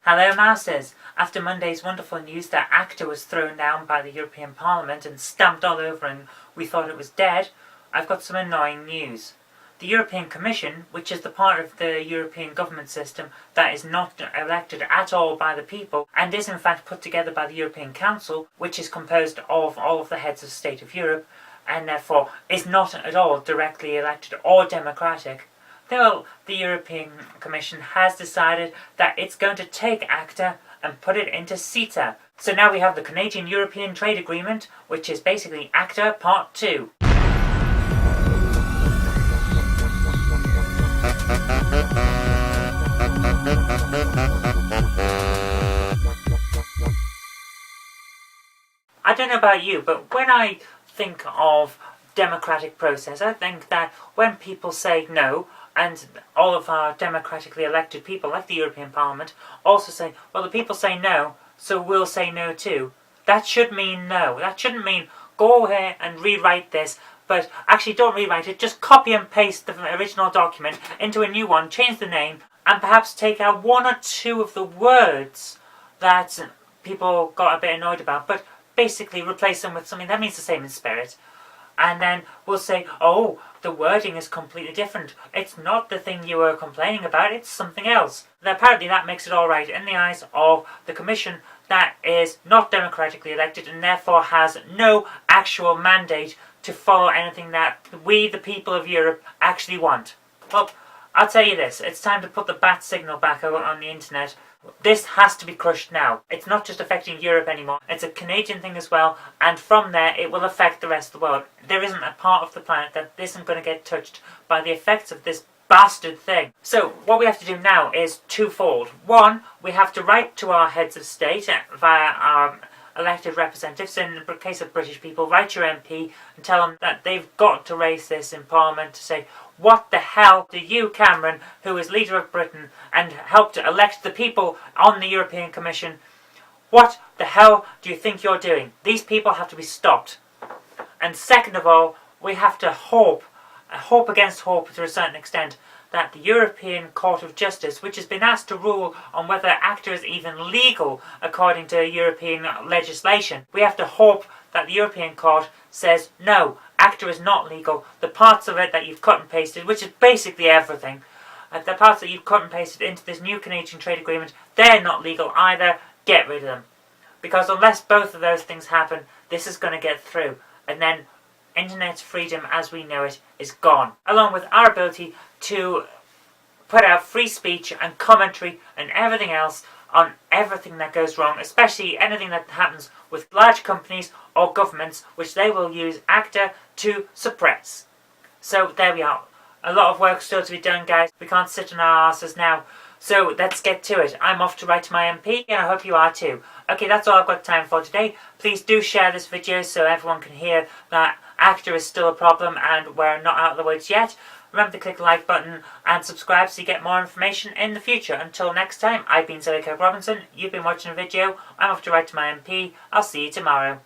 Hello masters! After Monday's wonderful news that ACTA was thrown down by the European Parliament and stamped all over and we thought it was dead, I've got some annoying news. The European Commission, which is the part of the European government system that is not elected at all by the people and is in fact put together by the European Council, which is composed of all of the heads of state of Europe and therefore is not at all directly elected or democratic, well, the European Commission has decided that it's going to take ACTA and put it into CETA. So now we have the Canadian-European Trade Agreement, which is basically ACTA Part 2. I don't know about you, but when I think of democratic process, I think that when people say no, and all of our democratically elected people, like the European Parliament, also say, well, the people say no, so we'll say no too. That should mean no. That shouldn't mean go ahead and rewrite this, but actually don't rewrite it, just copy and paste the original document into a new one, change the name, and perhaps take out one or two of the words that people got a bit annoyed about, but basically replace them with something that means the same in spirit. And then we'll say, oh, the wording is completely different. It's not the thing you were complaining about, it's something else. And apparently that makes it alright in the eyes of the Commission that is not democratically elected and therefore has no actual mandate to follow anything that we, the people of Europe, actually want. Well, I'll tell you this, it's time to put the bat signal back out on the internet. This has to be crushed now. It's not just affecting Europe anymore, it's a Canadian thing as well, and from there it will affect the rest of the world. There isn't a part of the planet that isn't going to get touched by the effects of this bastard thing. So what we have to do now is twofold. One, we have to write to our heads of state via our elected representatives. In the case of British people, write your MP and tell them that they've got to raise this in Parliament to say, what the hell do you, Cameron, who is leader of Britain and helped to elect the people on the European Commission, what the hell do you think you're doing? These people have to be stopped. And second of all, we have to hope against hope to a certain extent, that the European Court of Justice, which has been asked to rule on whether ACTA is even legal according to European legislation, we have to hope that the European Court says, no, ACTA is not legal. The parts of it that you've cut and pasted, which is basically everything, the parts that you've cut and pasted into this new Canadian Trade Agreement, they're not legal either. Get rid of them. Because unless both of those things happen, this is going to get through. And then internet freedom as we know it is gone. Along with our ability to put out free speech and commentary and everything else on everything that goes wrong, especially anything that happens with large companies or governments, which they will use ACTA to suppress. So there we are. A lot of work still to be done, guys. We can't sit on our asses now. So let's get to it. I'm off to write to my MP and I hope you are too. Okay, that's all I've got time for today. Please do share this video so everyone can hear that ACTA is still a problem and we're not out of the woods yet. Remember to click the like button and subscribe so you get more information in the future. Until next time, I've been Kirk-Robinson. You've been watching a video. I'm off to write to my MP. I'll see you tomorrow.